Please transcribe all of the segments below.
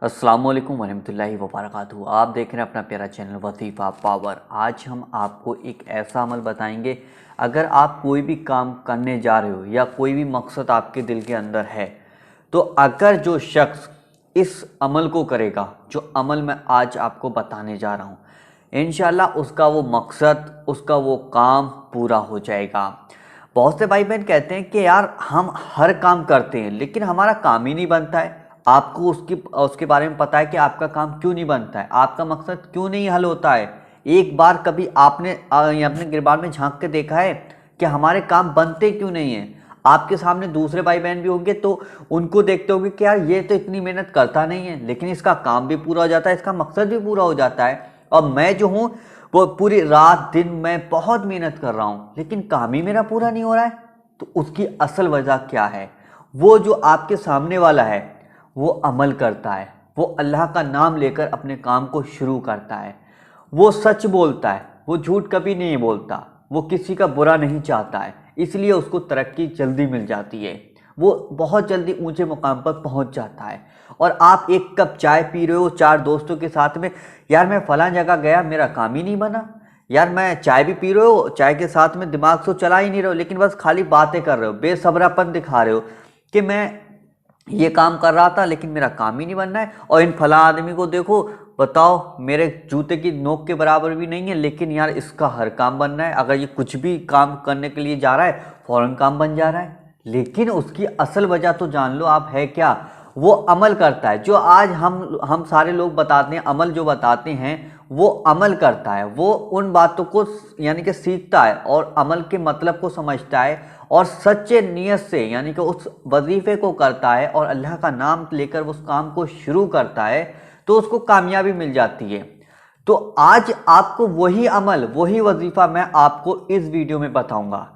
अस्सलामुअलैकुम वरहमतुल्लाहि वबरकातुहू। आप देख रहे हैं अपना प्यारा चैनल वजीफ़ा पावर। आज हम आपको एक ऐसा अमल बताएंगे, अगर आप कोई भी काम करने जा रहे हो या कोई भी मकसद आपके दिल के अंदर है, तो अगर जो शख्स इस अमल को करेगा, जो अमल मैं आज आपको बताने जा रहा हूँ, इंशाल्लाह उसका वो मकसद, उसका वो काम पूरा हो जाएगा। बहुत से भाई बहन कहते हैं कि यार हम हर काम करते हैं लेकिन हमारा काम ही नहीं बनता है। आपको उसकी उसके बारे में पता है कि आपका काम क्यों नहीं बनता है, आपका मकसद क्यों नहीं हल होता है। एक बार कभी आपने अपने गिरबान में झांक के देखा है कि हमारे काम बनते क्यों नहीं है। आपके सामने दूसरे भाई बहन भी होंगे तो उनको देखते होंगे कि यार ये तो इतनी मेहनत करता नहीं है लेकिन इसका काम भी पूरा हो जाता है, इसका मकसद भी पूरा हो जाता है। और मैं जो हूँ वो पूरी रात दिन मैं बहुत मेहनत कर रहा हूँ लेकिन काम ही मेरा पूरा नहीं हो रहा है। तो उसकी असल वजह क्या है? वो जो आपके सामने वाला है वो अमल करता है, वो अल्लाह का नाम लेकर अपने काम को शुरू करता है, वो सच बोलता है, वो झूठ कभी नहीं बोलता, वो किसी का बुरा नहीं चाहता है, इसलिए उसको तरक्की जल्दी मिल जाती है, वो बहुत जल्दी ऊंचे मुकाम पर पहुंच जाता है। और आप एक कप चाय पी रहे हो चार दोस्तों के साथ में, यार मैं फलां जगह गया मेरा काम ही नहीं बना। यार मैं चाय भी पी रहे हो, चाय के साथ में दिमाग तो चला ही नहीं रहे हो लेकिन बस खाली बातें कर रहे हो, बेसब्रापन दिखा रहे हो कि मैं ये काम कर रहा था लेकिन मेरा काम ही नहीं बनना है। और इन फला आदमी को देखो, बताओ मेरे जूते की नोक के बराबर भी नहीं है लेकिन यार इसका हर काम बनना है, अगर ये कुछ भी काम करने के लिए जा रहा है फौरन काम बन जा रहा है। लेकिन उसकी असल वजह तो जान लो आप है क्या? वो अमल करता है। जो आज हम सारे लोग बताते हैं, अमल जो बताते हैं वो अमल करता है, वो उन बातों को यानी कि सीखता है और अमल के मतलब को समझता है और सच्चे नियत से यानी कि उस वजीफे को करता है और अल्लाह का नाम लेकर उस काम को शुरू करता है, तो उसको कामयाबी मिल जाती है। तो आज आपको वही अमल, वही वजीफा मैं आपको इस वीडियो में बताऊंगा।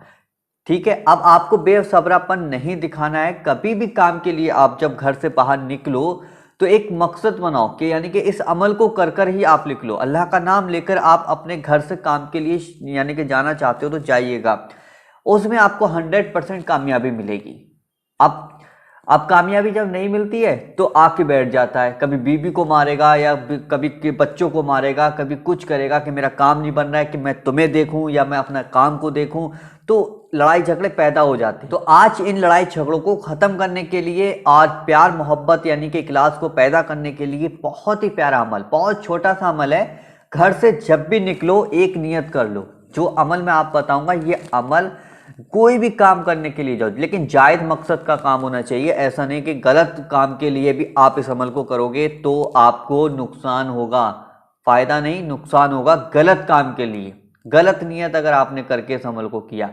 ठीक है, अब आपको बेसब्रापन नहीं दिखाना है। कभी भी काम के लिए आप जब घर से बाहर निकलो तो एक मकसद बनाओ कि यानी कि इस अमल को कर कर ही आप निकलो। अल्लाह का नाम लेकर आप अपने घर से काम के लिए यानी कि जाना चाहते हो तो जाइएगा, उसमें आपको 100% कामयाबी मिलेगी। अब अब कामयाबी जब नहीं मिलती है तो आके बैठ जाता है, कभी बीवी को मारेगा या कभी के बच्चों को मारेगा, कभी कुछ करेगा कि मेरा काम नहीं बन रहा है, कि मैं तुम्हें देखूं या मैं अपना काम को देखूं। तो लड़ाई झगड़े पैदा हो जाते हैं। तो आज इन लड़ाई झगड़ों को खत्म करने के लिए और प्यार मोहब्बत यानी कि इखलास को पैदा करने के लिए बहुत ही प्यारा अमल, बहुत छोटा सा अमल है। घर से जब भी निकलो एक नियत कर लो, जो अमल मैं आप बताऊंगा ये अमल कोई भी काम करने के लिए जाओ लेकिन जायज मकसद का काम होना चाहिए। ऐसा नहीं कि गलत काम के लिए भी आप इस अमल को करोगे तो आपको नुकसान होगा, फायदा नहीं नुकसान होगा। गलत काम के लिए गलत नियत अगर आपने करके इस अमल को किया,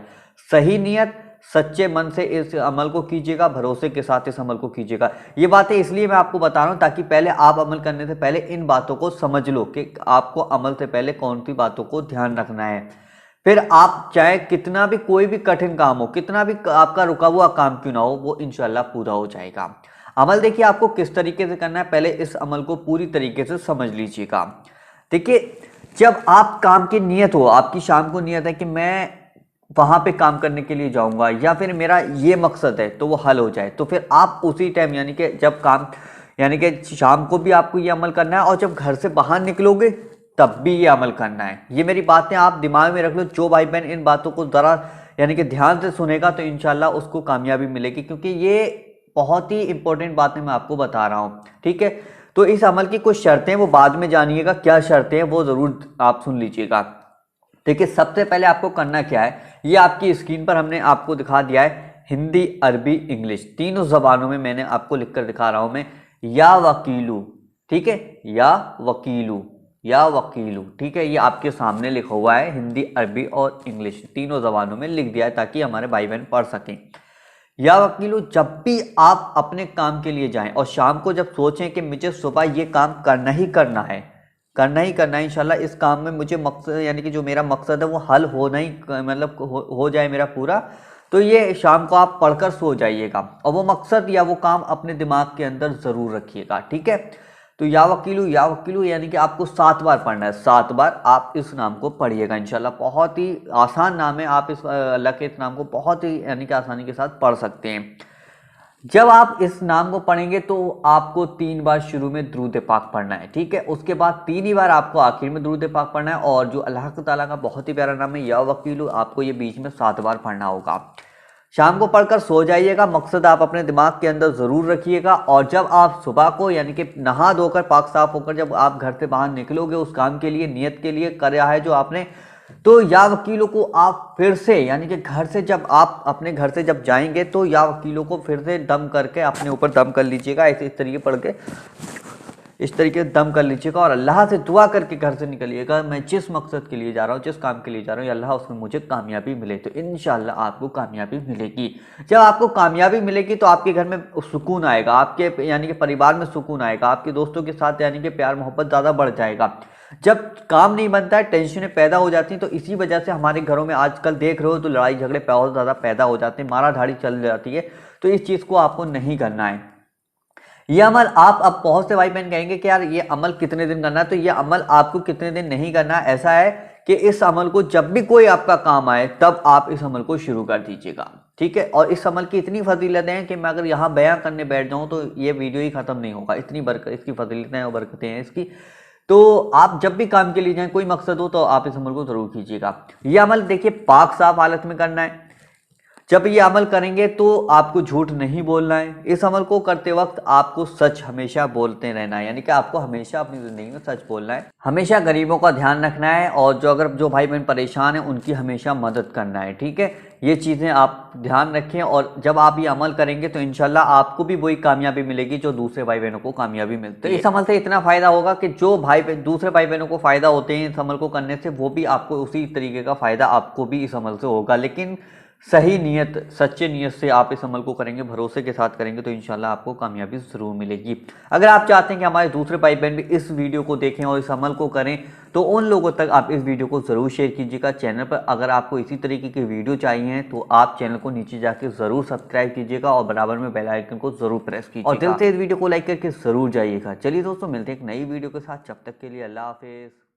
सही नियत सच्चे मन से इस अमल को कीजिएगा, भरोसे के साथ इस अमल को कीजिएगा। ये बातें इसलिए मैं आपको बता रहा हूं ताकि पहले आप अमल करने से पहले इन बातों को समझ लो कि आपको अमल से पहले कौन सी बातों को ध्यान रखना है। फिर आप चाहे कितना भी कोई भी कठिन काम हो, कितना भी आपका रुका हुआ काम क्यों ना हो, वो इंशाल्लाह पूरा हो जाएगा। अमल देखिए आपको किस तरीके से करना है, पहले इस अमल को पूरी तरीके से समझ लीजिएगा। देखिए, जब आप काम की नियत हो, आपकी शाम को नियत है कि मैं वहां पे काम करने के लिए जाऊंगा या फिर मेरा ये मकसद है तो वो हल हो जाए, तो फिर आप उसी टाइम यानी कि जब काम यानी कि शाम को भी आपको ये अमल करना है और जब घर से बाहर निकलोगे तब भी ये अमल करना है। ये मेरी बातें आप दिमाग में रख लो। जो भाई बहन इन बातों को जरा यानी कि ध्यान से सुनेगा तो इंशाल्लाह उसको कामयाबी मिलेगी, क्योंकि ये बहुत ही इंपॉर्टेंट बातें मैं आपको बता रहा हूँ। ठीक है, तो इस अमल की कुछ शर्तें वो बाद में जानिएगा, क्या शर्तें हैं वो जरूर आप सुन लीजिएगा। देखिए, सबसे पहले आपको करना क्या है, ये आपकी स्क्रीन पर हमने आपको दिखा दिया है, हिंदी अरबी इंग्लिश तीनों जबानों में मैंने आपको लिखकर दिखा रहा हूं मैं, या वकीलू। ठीक है, या वकीलू, या वकीलू। ठीक है, ये आपके सामने लिखा हुआ है, हिंदी अरबी और इंग्लिश तीनों जबानों में लिख दिया है ताकि हमारे भाई बहन पढ़ सकें। या वकीलू, जब भी आप अपने काम के लिए जाएं और शाम को जब सोचें कि मुझे सुबह ये काम करना ही करना है, करना ही करना है, इंशाल्लाह इस काम में मुझे मकसद यानी कि जो मेरा मकसद है वो हल होना ही मतलब हो जाए मेरा पूरा, तो ये शाम को आप पढ़कर सो जाइएगा और वो मकसद या वो काम अपने दिमाग के अंदर ज़रूर रखिएगा। ठीक है, तो या वकीलू यानी कि आपको 7 बार पढ़ना है, 7 बार आप इस नाम को पढ़िएगा इंशाल्लाह। बहुत ही आसान नाम है, आप इस अल्लाह के इस नाम को बहुत ही यानी कि आसानी के साथ पढ़ सकते हैं। जब आप इस नाम को पढ़ेंगे तो आपको 3 बार शुरू में दुरूद पाक पढ़ना है, ठीक है। उसके बाद 3 ही बार आपको आखिर में दुरूद पाक पढ़ना है। और जो अल्लाह ताला का बहुत ही प्यारा नाम है या वकीलु, आपको ये बीच में 7 बार पढ़ना होगा। शाम को पढ़कर सो जाइएगा, मकसद आप अपने दिमाग के अंदर ज़रूर रखिएगा। और जब आप सुबह को यानी कि नहा धोकर पाक साफ होकर जब आप घर से बाहर निकलोगे उस काम के लिए, नियत के लिए करा है जो आपने, तो या वकीलों को आप फिर से यानी कि घर से जब आप अपने घर से जब जाएंगे तो या वकीलों को फिर से दम करके अपने ऊपर दम कर लीजिएगा, ऐसे इस तरीके पढ़ के इस तरीके से दम कर लीजिएगा और अल्लाह से दुआ करके घर से निकलिएगा, मैं जिस मकसद के लिए जा रहा हूँ, जिस काम के लिए जा रहा हूँ, अल्लाह उसमें मुझे कामयाबी मिले। तो इंशाल्लाह आपको कामयाबी मिलेगी। जब आपको कामयाबी मिलेगी तो आपके घर में सुकून आएगा, आपके यानी कि परिवार में सुकून आएगा, आपके दोस्तों के साथ यानी कि प्यार मोहब्बत ज़्यादा बढ़ जाएगा। जब काम नहीं बनता है टेंशनें पैदा हो जाती हैं, तो इसी वजह से हमारे घरों में आजकल देख रहे हो तो लड़ाई झगड़े बहुत ज़्यादा पैदा हो जाते हैं, मारा धाड़ी चल जाती है। तो इस चीज़ को आपको नहीं करना है। ये अमल आप अब बहुत से भाई बहन कहेंगे कि यार ये अमल कितने दिन करना है, तो ये अमल आपको कितने दिन नहीं करना है। ऐसा है कि इस अमल को जब भी कोई आपका काम आए तब आप इस अमल को शुरू कर दीजिएगा, ठीक है। और इस अमल की इतनी फजीलतें हैं कि मैं अगर यहाँ बयां करने बैठ जाऊँ तो ये वीडियो ही ख़त्म नहीं होगा, इतनी बरकत इसकी फजीलतें और बरकतें हैं इसकी। तो आप जब भी काम के लिए जाएं, कोई मकसद हो तो आप इस अमल को ज़रूर कीजिएगा। यह अमल देखिए पाक साफ हालत में करना है। जब ये अमल करेंगे तो आपको झूठ नहीं बोलना है। इस अमल को करते वक्त आपको सच हमेशा बोलते रहना है, यानी कि आपको हमेशा अपनी ज़िंदगी में सच बोलना है, हमेशा गरीबों का ध्यान रखना है और जो भाई बहन परेशान हैं उनकी हमेशा मदद करना है, ठीक है। ये चीज़ें आप ध्यान रखें और जब आप ये अमल करेंगे तो इंशाल्लाह आपको भी वही कामयाबी मिलेगी जो दूसरे भाई बहनों को कामयाबी मिलती है। तो इस अमल से इतना फ़ायदा होगा कि जो दूसरे भाई बहनों को फ़ायदा होते हैं इस अमल को करने से, वो भी आपको उसी तरीके का फ़ायदा आपको भी इस अमल से होगा। लेकिन सही नीयत, सच्चे नीयत से आप इस अमल को करेंगे, भरोसे के साथ करेंगे तो इंशाल्लाह आपको कामयाबी ज़रूर मिलेगी। अगर आप चाहते हैं कि हमारे दूसरे भाई बहन भी इस वीडियो को देखें और इस अमल को करें तो उन लोगों तक आप इस वीडियो को ज़रूर शेयर कीजिएगा। चैनल पर अगर आपको इसी तरीके की वीडियो चाहिए तो आप चैनल को नीचे जाके ज़रूर सब्सक्राइब कीजिएगा और बराबर में बेल आइकन को ज़रूर प्रेस कीजिएगा और दिल से इस वीडियो को लाइक करके ज़रूर जाइएगा। चलिए दोस्तों, मिलते हैं एक नई वीडियो के साथ, जब तक के लिए अल्लाह हाफिज़।